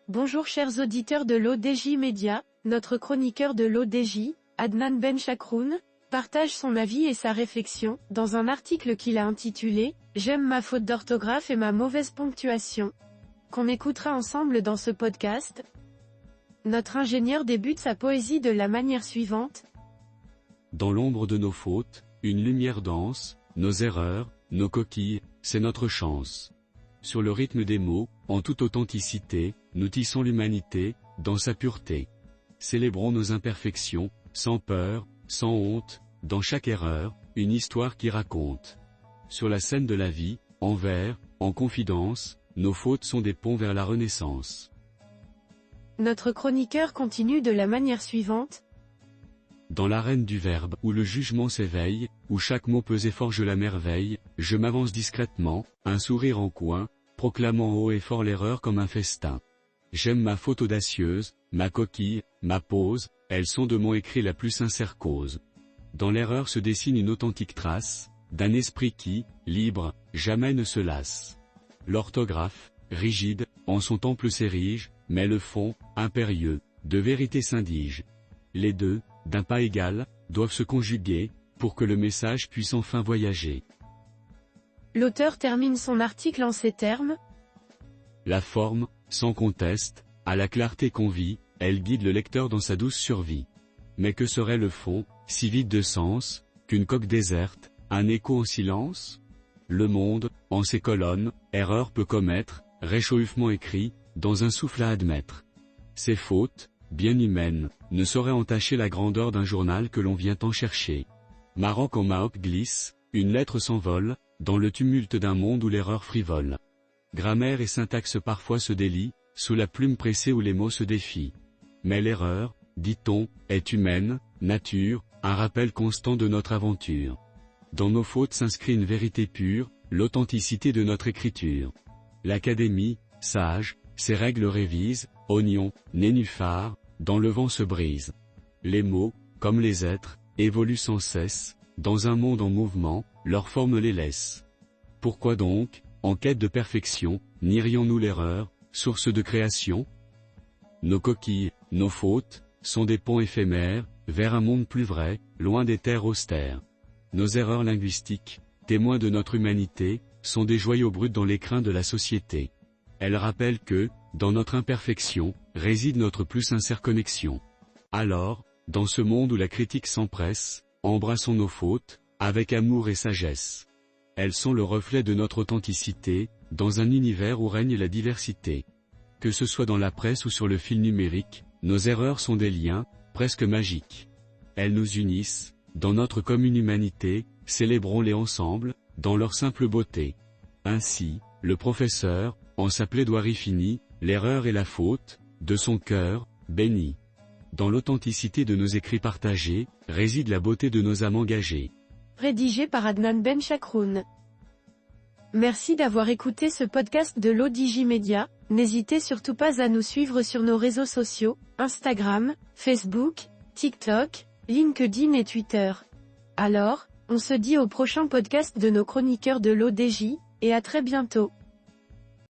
Bonjour chers auditeurs de l'ODJ Média, notre chroniqueur de l'ODJ, Adnan Benchakroun, partage son avis et sa réflexion, dans un article qu'il a intitulé « J'aime ma faute d'orthographe et ma mauvaise ponctuation », qu'on écoutera ensemble dans ce podcast. Notre ingénieur débute sa poésie de la manière suivante. Dans l'ombre de nos fautes, une lumière danse, nos erreurs, nos coquilles, c'est notre chance. Sur le rythme des mots, en toute authenticité, nous tissons l'humanité, dans sa pureté. Célébrons nos imperfections, sans peur, sans honte, dans chaque erreur, une histoire qui raconte. Sur la scène de la vie, en vers, en confidence, nos fautes sont des ponts vers la renaissance. Notre chroniqueur continue de la manière suivante. Dans l'arène du verbe, où le jugement s'éveille, où chaque mot pesé forge la merveille, je m'avance discrètement, un sourire en coin, proclamant haut et fort l'erreur comme un festin. J'aime ma faute audacieuse, ma coquille, ma pose, elles sont de mon écrit la plus sincère cause. Dans l'erreur se dessine une authentique trace, d'un esprit qui, libre, jamais ne se lasse. L'orthographe, rigide, en son temple s'érige, mais le fond, impérieux, de vérité s'indige. Les deux, d'un pas égal, doivent se conjuguer, pour que le message puisse enfin voyager. L'auteur termine son article en ces termes. La forme, sans conteste, à la clarté convie, elle guide le lecteur dans sa douce survie. Mais que serait le fond, si vide de sens, qu'une coque déserte, un écho en silence? Le monde, en ses colonnes, erreur peut commettre, réchauffement écrit, dans un souffle à admettre. Ces fautes, bien humaines, ne sauraient entacher la grandeur d'un journal que l'on vient en chercher. Maroc en Maroc glisse, une lettre s'envole, dans le tumulte d'un monde où l'erreur frivole. Grammaire et syntaxe parfois se délient, sous la plume pressée où les mots se défient. Mais l'erreur, dit-on, est humaine, nature, un rappel constant de notre aventure. Dans nos fautes s'inscrit une vérité pure, l'authenticité de notre écriture. L'Académie, sage, ses règles révise, oignon, nénuphar, dans le vent se brise. Les mots, comme les êtres, évoluent sans cesse, dans un monde en mouvement, leur forme les laisse. Pourquoi donc, en quête de perfection, nierions-nous l'erreur, source de création? Nos coquilles, nos fautes, sont des ponts éphémères, vers un monde plus vrai, loin des terres austères. Nos erreurs linguistiques, témoins de notre humanité, sont des joyaux bruts dans l'écrin de la société. Elles rappellent que, dans notre imperfection, réside notre plus sincère connexion. Alors, dans ce monde où la critique s'empresse, embrassons nos fautes, avec amour et sagesse. Elles sont le reflet de notre authenticité, dans un univers où règne la diversité. Que ce soit dans la presse ou sur le fil numérique, nos erreurs sont des liens, presque magiques. Elles nous unissent, dans notre commune humanité, célébrons-les ensemble, dans leur simple beauté. Ainsi, le professeur, en sa plaidoirie finie, l'erreur et la faute, de son cœur, béni. Dans l'authenticité de nos écrits partagés, réside la beauté de nos âmes engagées. Rédigé par Adnan Benchakroun. Merci d'avoir écouté ce podcast de l'ODJ Média. N'hésitez surtout pas à nous suivre sur nos réseaux sociaux, Instagram, Facebook, TikTok, LinkedIn et Twitter. Alors, on se dit au prochain podcast de nos chroniqueurs de l'ODJ, et à très bientôt.